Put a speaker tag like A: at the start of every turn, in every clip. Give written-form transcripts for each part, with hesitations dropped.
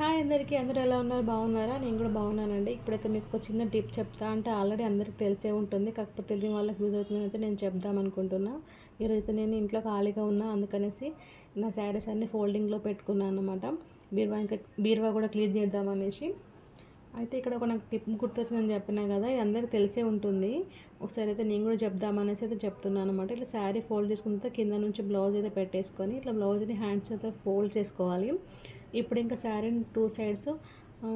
A: Hi అందరికీ, అందరూ ఎలా ఉన్నారు? బాగున్నారా? నేను కూడా బాగున్నానండి. ఇప్పుడైతే మీకు ఒక చిన్న టిప్ చెప్తా. అంటే ఆల్రెడీ అందరికి తెలిసే ఉంటుంది, కాకపోతే తెలియని వాళ్ళకి యూజ్ అవుతుందని అయితే నేను చెప్దాం అనుకుంటున్నా. ఈరోజైతే నేను ఇంట్లో ఖాళీగా ఉన్నా, అందుకనేసి నా శారీస్ అన్నీ ఫోల్డింగ్లో పెట్టుకున్నాను అనమాట. బీరువా కూడా క్లీన్ చేద్దామనేసి. అయితే ఇక్కడ ఒక నాకు టిప్ గుర్తొచ్చిందని చెప్పినా కదా, ఇది అందరికీ తెలిసే ఉంటుంది. ఒకసారి అయితే నేను కూడా చెప్దామనేసి అయితే చెప్తున్నాను అనమాట. ఇట్లా శారీ ఫోల్డ్ చేసుకుంటే కింద నుంచి బ్లౌజ్ అయితే పెట్టేసుకొని ఇట్లా బ్లౌజ్ని హ్యాండ్స్ అయితే ఫోల్డ్ చేసుకోవాలి. ఇప్పుడు ఇంకా శారీని టూ సైడ్స్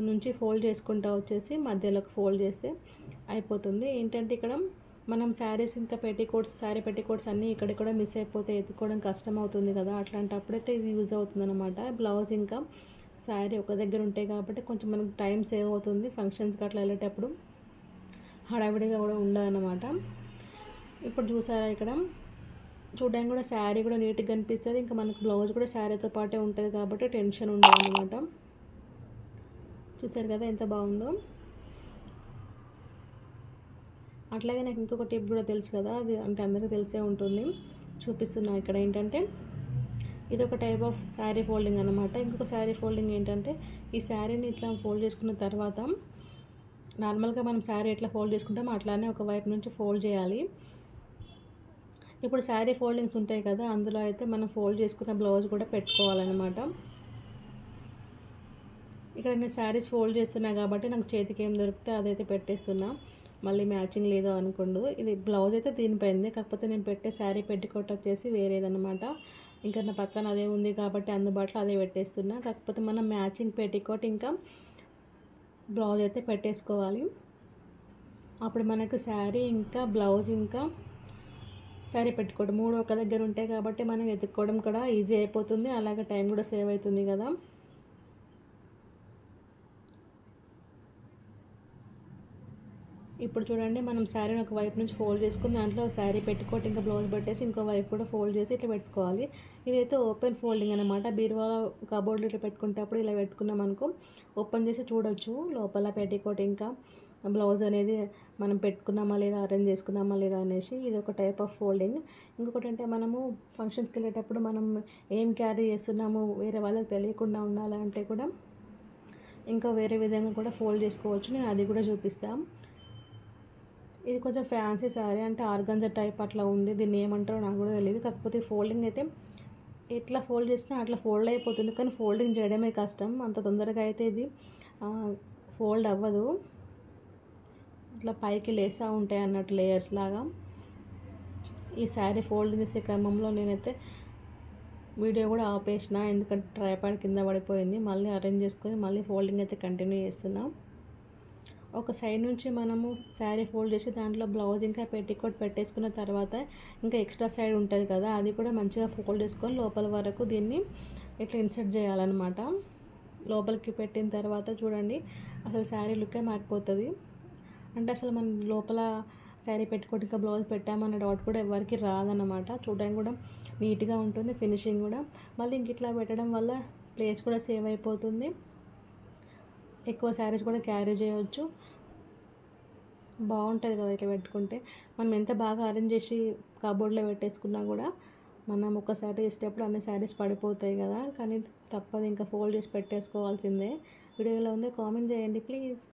A: నుంచి ఫోల్డ్ చేసుకుంటూ వచ్చేసి మధ్యలోకి ఫోల్డ్ చేస్తే అయిపోతుంది. ఏంటంటే ఇక్కడ మనం శారీస్ ఇంకా శారీ పెట్టికోట్స్ అన్నీ ఇక్కడిక్కడ మిస్ అయిపోతే ఎత్తుకోవడం కష్టం అవుతుంది కదా, అట్లాంటప్పుడైతే ఇది యూజ్ అవుతుంది అనమాట. బ్లౌజ్ ఇంకా శారీ ఒక దగ్గర ఉంటాయి కాబట్టి కొంచెం మనకు టైం సేవ్ అవుతుంది. ఫంక్షన్స్కి అట్లా వెళ్ళేటప్పుడు హడావిడిగా కూడా ఉండదన్నమాట. ఇప్పుడు చూసారా, ఇక్కడ చూడడానికి కూడా శారీ కూడా నీట్గా కనిపిస్తుంది. ఇంకా మనకు బ్లౌజ్ కూడా శారీతో పాటే ఉంటుంది కాబట్టి టెన్షన్ ఉండదు అనమాట. చూసారు కదా ఎంత బాగుందో. అట్లాగే నాకు ఇంకొక టిప్ కూడా తెలుసు కదా, అది అంటే అందరికీ తెలిసే ఉంటుంది, చూపిస్తున్నా. ఇక్కడ ఏంటంటే ఇది ఒక టైప్ ఆఫ్ శారీ ఫోల్డింగ్ అనమాట. ఇంకొక శారీ ఫోల్డింగ్ ఏంటంటే ఈ శారీని ఇట్లా ఫోల్డ్ చేసుకున్న తర్వాత నార్మల్గా మనం శారీ ఎట్లా ఫోల్డ్ చేసుకుంటామో అట్లానే ఒక వైపు నుంచి ఫోల్డ్ చేయాలి. ఇప్పుడు శారీ ఫోల్డింగ్స్ ఉంటాయి కదా, అందులో అయితే మనం ఫోల్డ్ చేసుకున్న బ్లౌజ్ కూడా పెట్టుకోవాలన్నమాట. ఇక్కడ నేను శారీస్ ఫోల్డ్ చేస్తున్నా కాబట్టి నాకు చేతికి ఏం దొరికితే అదైతే పెట్టేస్తున్నా. మళ్ళీ మ్యాచింగ్ లేదో అనుకోండు. ఇది బ్లౌజ్ అయితే దీనిపైంది, కాకపోతే నేను పెట్టే శారీ పెట్టికోట్ వచ్చేసి వేరేదన్నమాట. ఇంకా నా పక్కన అదే ఉంది కాబట్టి అందుబాటులో అదే పెట్టేస్తున్నా. కాకపోతే మనం మ్యాచింగ్ పెట్టికోట్ ఇంకా బ్లౌజ్ అయితే పెట్టేసుకోవాలి. అప్పుడు మనకు శారీ ఇంకా బ్లౌజ్ ఇంకా శారీ పెట్టుకోవడం మూడు ఒక దగ్గర ఉంటాయి కాబట్టి మనం ఎత్తుక్కోవడం కూడా ఈజీ అయిపోతుంది. అలాగే టైం కూడా సేవ్ అవుతుంది కదా. ఇప్పుడు చూడండి, మనం శారీని ఒక వైపు నుంచి ఫోల్డ్ చేసుకుని దాంట్లో శారీ పెట్టుకోవటం ఇంకా బ్లౌజ్ పెట్టేసి ఇంకో వైపు కూడా ఫోల్డ్ చేసి ఇట్లా పెట్టుకోవాలి. ఇదైతే ఓపెన్ ఫోల్డింగ్ అనమాట. బీరువా కబోర్డ్లో ఇట్లా పెట్టుకుంటేప్పుడు ఇలా పెట్టుకున్నాం అనుకో, ఓపెన్ చేసి చూడొచ్చు లోపల పెట్టికోట్ ఇంకా బ్లౌజ్ అనేది మనం పెట్టుకున్నామా లేదా, అరేంజ్ చేసుకున్నామా లేదా అనేసి. ఇది ఒక టైప్ ఆఫ్ ఫోల్డింగ్. ఇంకొకటి అంటే మనము ఫంక్షన్స్కి వెళ్ళేటప్పుడు మనం ఏం క్యారీ చేస్తున్నాము వేరే వాళ్ళకి తెలియకుండా ఉండాలంటే కూడా ఇంకా వేరే విధంగా కూడా ఫోల్డ్ చేసుకోవచ్చు. నేను అది కూడా చూపిస్తాను. ఇది కొంచెం ఫ్యాన్సీ శారీ, అంటే ఆర్గంజా టైప్ అట్లా ఉంది. దీన్ని ఏమంటారో నాకు కూడా తెలియదు. కాకపోతే ఫోల్డింగ్ అయితే ఎట్లా ఫోల్డ్ చేసినా అట్లా ఫోల్డ్ అయిపోతుంది, కానీ ఫోల్డింగ్ చేయడమే కష్టం. అంత తొందరగా అయితే ఇది ఫోల్డ్ అవ్వదు. ఇట్లా పైకి లేస్తూ ఉంటాయి అన్నట్టు లేయర్స్ లాగా. ఈ శారీ ఫోల్డింగ్ చేసే క్రమంలో నేనైతే వీడియో కూడా ఆపేసిన, ఎందుకంటే ట్రైపాడ్ కింద పడిపోయింది. మళ్ళీ అరేంజ్ చేసుకొని మళ్ళీ ఫోల్డింగ్ అయితే కంటిన్యూ చేస్తున్నాం. ఒక సైడ్ నుంచి మనము శారీ ఫోల్డ్ చేసి దాంట్లో బ్లౌజ్ ఇంకా పెట్టికోట్ పెట్టేసుకున్న తర్వాత ఇంకా ఎక్స్ట్రా సైడ్ ఉంటుంది కదా, అది కూడా మంచిగా ఫోల్డ్ చేసుకొని లోపల వరకు దీన్ని ఇట్లా ఇన్సర్ట్ చేయాలన్నమాట. లోపలికి పెట్టిన తర్వాత చూడండి, అసలు శారీ లుక్కే మారిపోతుంది. అంటే అసలు మనం లోపల శారీ పెట్టుకోట్ ఇంకా బ్లౌజ్ పెట్టామన్న డౌట్ కూడా ఎవరికి రాదన్నమాట. చూడడానికి కూడా నీట్గా ఉంటుంది, ఫినిషింగ్ కూడా. మళ్ళీ ఇంక ఇట్లా పెట్టడం వల్ల ప్లేస్ కూడా సేవ్ అయిపోతుంది. ఎక్కువ శారీస్ కూడా క్యారీ చేయవచ్చు. బాగుంటుంది కదా ఇట్లా పెట్టుకుంటే. మనం ఎంత బాగా అరేంజ్ చేసి కబోర్డ్లో పెట్టేసుకున్నా కూడా మనం ఒక శారీ వేసేటప్పుడు అన్ని శారీస్ పడిపోతాయి కదా, కానీ తప్పదు, ఇంకా ఫోల్డ్ చేసి పెట్టేసుకోవాల్సిందే. వీడియోలో ఉంది, కామెంట్ చేయండి ప్లీజ్.